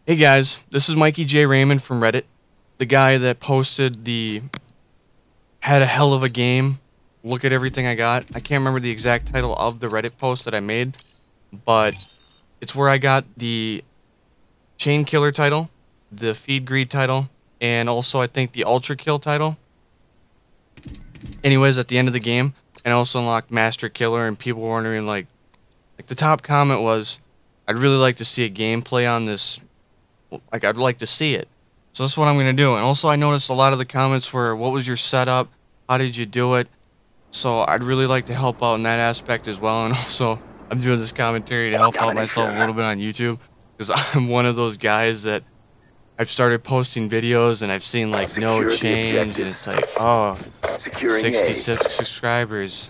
Hey guys, this is Mikey J. Raymond from Reddit, the guy that posted the had a hell of a game, look at everything I got. I can't remember the exact title of the Reddit post that I made, but it's where I got the Chain Killer title, the Feed Greed title, and also I think the Ultra Kill title. Anyways, at the end of the game, and I also unlocked Master Killer, and people were wondering like the top comment was, I'd really like to see a gameplay on this. Like, I'd like to see it. So that's what I'm going to do. And also I noticed a lot of the comments were, what was your setup? How did you do it? So I'd really like to help out in that aspect as well. And also I'm doing this commentary to help out myself a little bit on YouTube, because I'm one of those guys that I've started posting videos and I've seen like no change, and it's like, oh, 66 subscribers.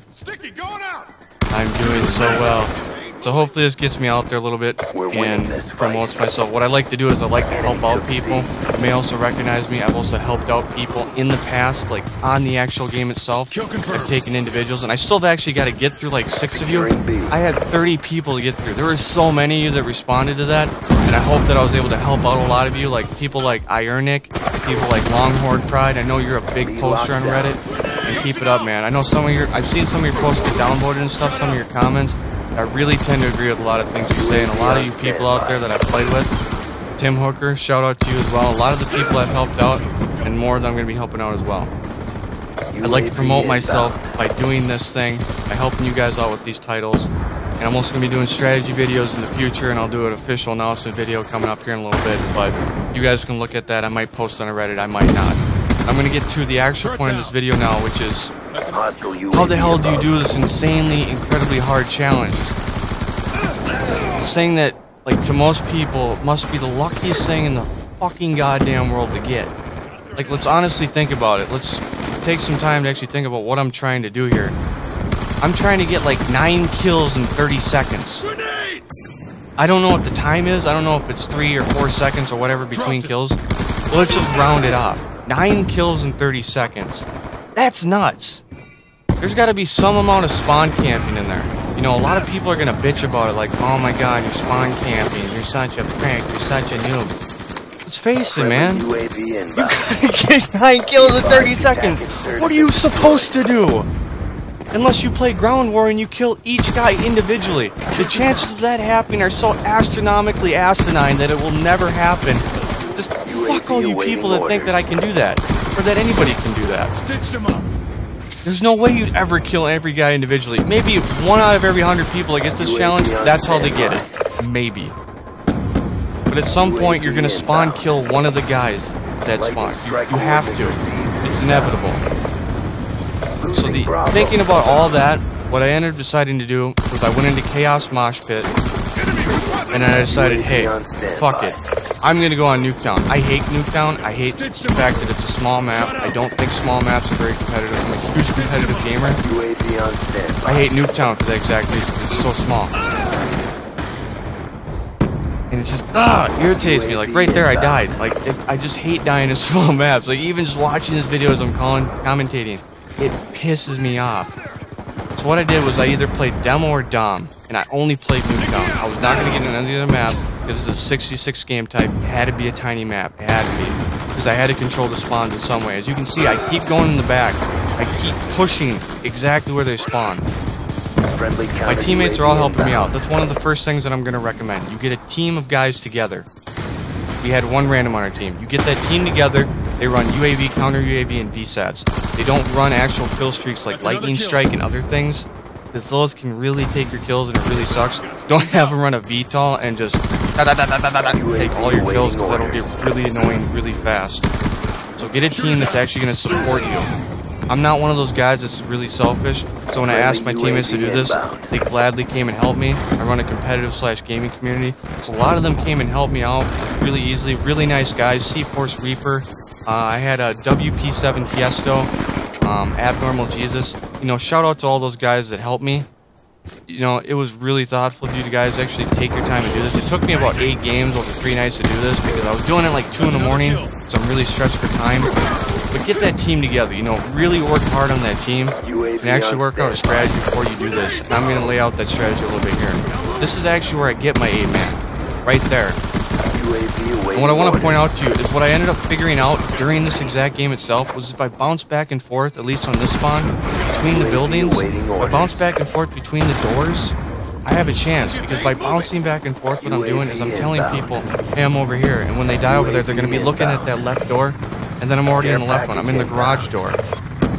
I'm doing so well. So hopefully this gets me out there a little bit and promotes myself. What I like to do is I like to help out people. You may also recognize me. I've also helped out people in the past, like on the actual game itself. I've taken individuals, and I still have actually got to get through like 6 of you. I had 30 people to get through. There were so many of you that responded to that, and I hope that I was able to help out a lot of you, like people like Ionic, people like Longhorn Pride. I know you're a big poster on Reddit, and keep it up, man. I know some of your, I've seen some of your posts get downvoted and stuff, some of your comments. I really tend to agree with a lot of things you say, and a lot of you people out there that I've played with. Tim Hooker, shout out to you as well. A lot of the people I've helped out, and more that I'm going to be helping out as well. I'd like to promote myself by doing this thing, by helping you guys out with these titles. And I'm also going to be doing strategy videos in the future, and I'll do an official announcement video coming up here in a little bit. But you guys can look at that. I might post on a Reddit, I might not. I'm going to get to the actual point of this video now, which is, how the hell do you do this insanely, incredibly hard challenge? This thing that, like, to most people, must be the luckiest thing in the fucking goddamn world to get. Like, let's honestly think about it. Let's take some time to actually think about what I'm trying to do here. I'm trying to get, like, 9 kills in 30 seconds. I don't know what the time is. I don't know if it's 3 or 4 seconds or whatever between kills. Well, let's just round it off. 9 kills in 30 seconds. That's nuts. There's got to be some amount of spawn camping in there. You know, a lot of people are going to bitch about it, like, oh my god, you're spawn camping, you're such a prank, you're such a noob. Let's face it, man. You gotta get 9 kills in 30 seconds. What are you supposed to do? Unless you play Ground War and you kill each guy individually. The chances of that happening are so astronomically asinine that it will never happen. Just fuck all you people that think that I can do that, or that anybody can do that. Stitch them up. There's no way you'd ever kill every guy individually. Maybe 1 out of every 100 people that get this challenge, that's how they get it. Maybe. But at some point, you're gonna spawn kill one of the guys that spawn. You have to. It's inevitable. So thinking about all that, what I ended up deciding to do was I went into Chaos Mosh Pit, and then I decided, hey, fuck it. I'm going to go on Nuketown. I hate Nuketown. I hate the fact that it's a small map. I don't think small maps are very competitive. I'm a huge competitive gamer. I hate Nuketown for that exact reason. It's so small. And it's just, irritates me. Like, right there, I died. Like, I just hate dying in small maps. Like, even just watching this video as I'm commentating, it pisses me off. So what I did was I either played Demo or Dom, and I only played Nuketown. I was not going to get into any other map. This is a 66 game type. It had to be a tiny map. It had to be. Because I had to control the spawns in some way. As you can see, I keep going in the back. I keep pushing exactly where they spawn. My teammates are all helping me out. That's one of the first things that I'm going to recommend. You get a team of guys together. We had 1 random on our team. You get that team together. They run UAV, counter UAV, and VSATs. They don't run actual kill streaks like Lightning Strike and other things, because those can really take your kills and it really sucks. Don't have them run a VTOL and just take all your kills, because that'll get really annoying really fast. So get a team that's actually going to support you. I'm not one of those guys that's really selfish, so when I asked my teammates to do this, they gladly came and helped me. I run a competitive/gaming community, so a lot of them came and helped me out really easily. Really nice guys. C-Force Reaper. I had a WP7 Tiesto, Abnormal Jesus. You know, shout out to all those guys that helped me. You know, it was really thoughtful of you guys actually take your time to do this. It took me about 8 games over 3 nights to do this, because I was doing it like 2 in the morning, so I'm really stretched for time. But get that team together, you know, really work hard on that team, and actually work out a strategy before you do this. And I'm going to lay out that strategy a little bit here. This is actually where I get my 8-man, right there. And what I want to point out to you is what I ended up figuring out during this exact game itself was if I bounce back and forth, at least on this spawn, between the buildings, if I bounce back and forth between the doors, I have a chance, because by bouncing back and forth, what I'm doing is I'm telling people, hey, I'm over here, and when they die over there, they're going to be looking at that left door, and then I'm already in the left one. I'm in the garage door.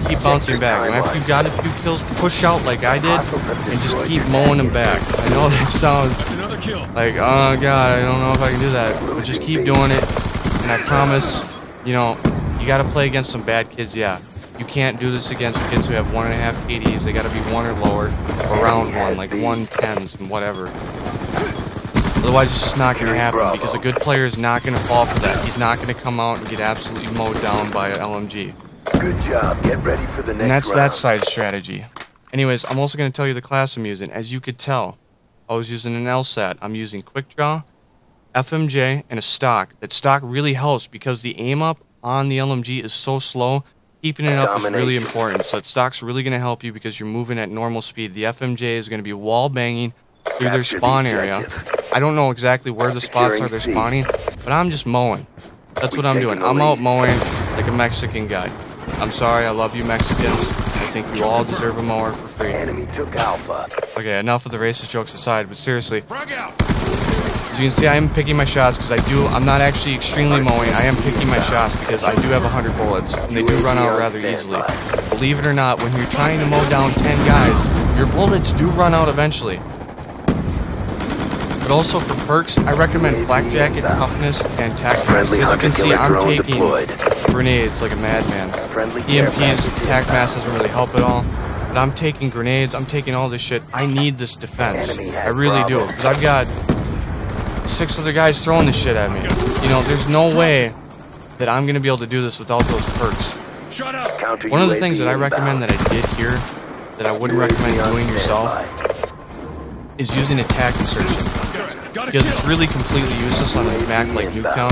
Keep bouncing back, and after you've got a few kills, push out like I did, and just keep mowing them back. I know that sounds like, oh god, I don't know if I can do that, but just keep doing it, and I promise, you know, you got to play against some bad kids, yeah. You can't do this against kids who have 1.5 KDs. They got to be 1 or lower, or around 1, like 110s and whatever. Otherwise, it's just not going to happen, because a good player is not going to fall for that. He's not going to come out and get absolutely mowed down by an LMG. Good job. Get ready for the next round. And that's that side strategy. Anyways, I'm also going to tell you the class I'm using. As you could tell, I was using an LSAT. I'm using Quick Draw, FMJ, and a stock. That stock really helps because the aim up on the LMG is so slow. Keeping it up is really important. So that stock's really going to help you because you're moving at normal speed. The FMJ is going to be wall banging through their spawn area. I don't know exactly where the spots are they're spawning, but I'm just mowing. That's what I'm doing. I'm out mowing like a Mexican guy. I'm sorry, I love you Mexicans. I think you all deserve a mower for free. Enemy took Alpha. Okay, enough of the racist jokes aside, but seriously. As you can see, I am picking my shots because I'm not actually extremely mowing. I am picking my shots because I do have 100 bullets, and they do run out rather easily. Believe it or not, when you're trying to mow down 10 guys, your bullets do run out eventually. But also for perks, I recommend Black Jacket, Toughness, and Tactics. As you can see, I'm taking grenades like a madman. EMPs, Tac Mass doesn't really help at all. But I'm taking grenades, I'm taking all this shit. I need this defense. I really do. Because I've got 6 other guys throwing this shit at me. You know, there's no way that I'm going to be able to do this without those perks. One of the things that I recommend that I did here, that I wouldn't recommend doing yourself, is using attack insertion. Because it's really completely useless on a map like Nuketown.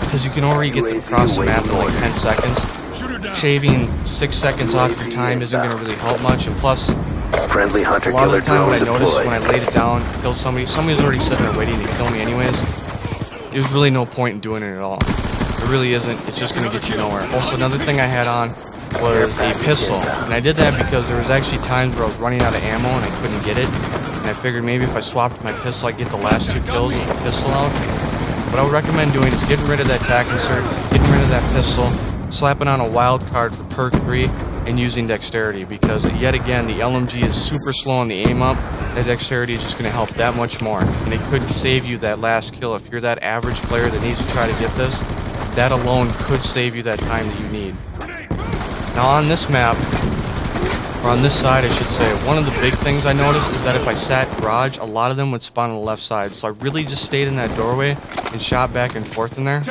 Because you can already get across the map in like 10 seconds. Shaving 6 seconds off your time isn't going to really help much. And plus, friendly hunter a lot of the time what I drone noticed when I laid it down, killed somebody was already sitting there waiting to kill me anyways. There's really no point in doing it at all. There really isn't. It's just going to get you nowhere. Also, another thing I had on was a pistol. And I did that because there was actually times where I was running out of ammo and I couldn't get it. And I figured maybe if I swapped my pistol, I'd get the last 2 kills with the pistol out. What I would recommend doing is getting rid of that tac insert, getting rid of that pistol, slapping on a wild card for perk 3, and using dexterity, because yet again the LMG is super slow on the aim up. That dexterity is just going to help that much more, and it could save you that last kill. If you're that average player that needs to try to get this, that alone could save you that time that you need. Now on this map, or on this side I should say, one of the big things I noticed is that if I sat garage, a lot of them would spawn on the left side, so I really just stayed in that doorway and shot back and forth in there,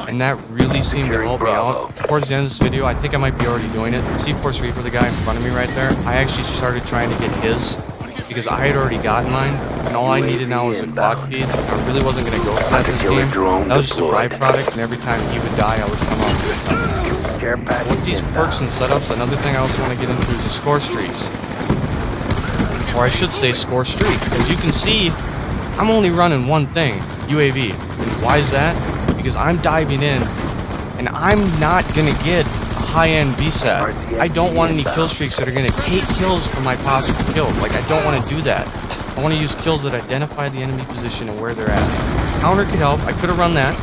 and that really seemed to help me out. Towards the end of this video, I think I might be already doing it. C-Force Reaper, the guy in front of me right there, I actually started trying to get his, because I had already gotten mine, and all I needed now was the quad feeds. I really wasn't going to go for that this game. That was just a byproduct, and every time he would die, I would come out with it. With these perks and setups, another thing I also want to get into is the score streaks. Or I should say score streak, because you can see I'm only running one thing, UAV. And why is that? Because I'm diving in, and I'm not going to get a high-end VSAT. I don't want any kill streaks that are going to take kills from my possible kill. Like, I don't want to do that. I want to use kills that identify the enemy position and where they're at. Counter could help. I could have run that.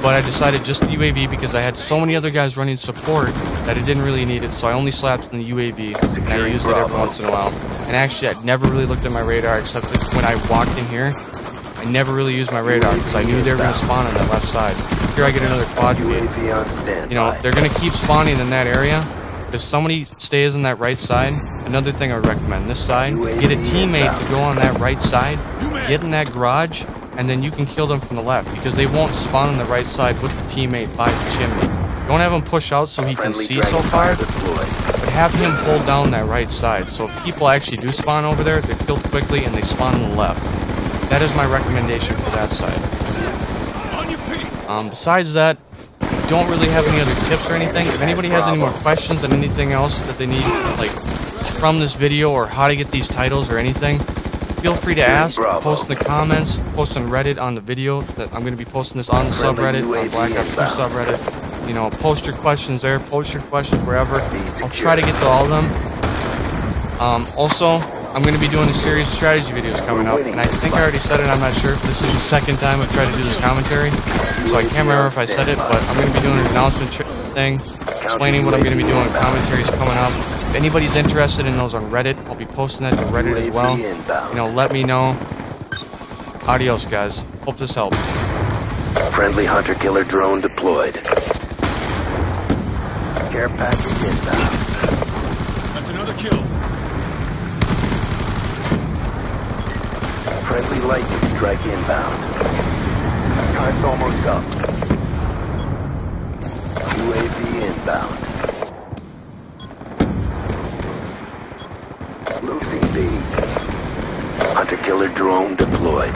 But I decided just the UAV because I had so many other guys running support that I didn't really need it, so I only slapped in the UAV, and I used it every once in a while. And actually, I'd never really looked at my radar, except that when I walked in here, I never really used my radar because I knew they were going to spawn on that left side. Here I get another quad feed. You know, they're going to keep spawning in that area. If somebody stays on that right side, another thing I would recommend, this side, get a teammate to go on that right side, get in that garage, and then you can kill them from the left, because they won't spawn on the right side with the teammate by the chimney. Don't have him push out so he can see so far, but have him hold down that right side. So if people actually do spawn over there, they're killed quickly and they spawn on the left. That is my recommendation for that side. Besides that, don't really have any other tips or anything. If anybody has any more questions and anything else that they need, like, from this video, or how to get these titles or anything, feel free to Securing ask, Bravo. post in the comments, post on Reddit on the video that I'm going to be posting this on the Friendly subreddit, on UAV Black Ops 2 inbound. subreddit. You know, post your questions there, post your questions wherever. I'll secure. try to get to all of them. Also, I'm going to be doing a series of strategy videos coming up, and I think I already said it, I'm not sure. This is the second time I've tried to do this commentary, so I can't remember if I said it, but I'm going to be doing an announcement thing, explaining what I'm going to be doing, commentaries coming up. If anybody's interested in those on Reddit, I'll be posting that to Reddit as well. You know, let me know. Adios, guys. Hope this helps. Friendly hunter-killer drone deployed. Care package inbound. That's another kill. Friendly lightning strike inbound. Time's almost up. UAV inbound. Losing B. Hunter-killer drone deployed.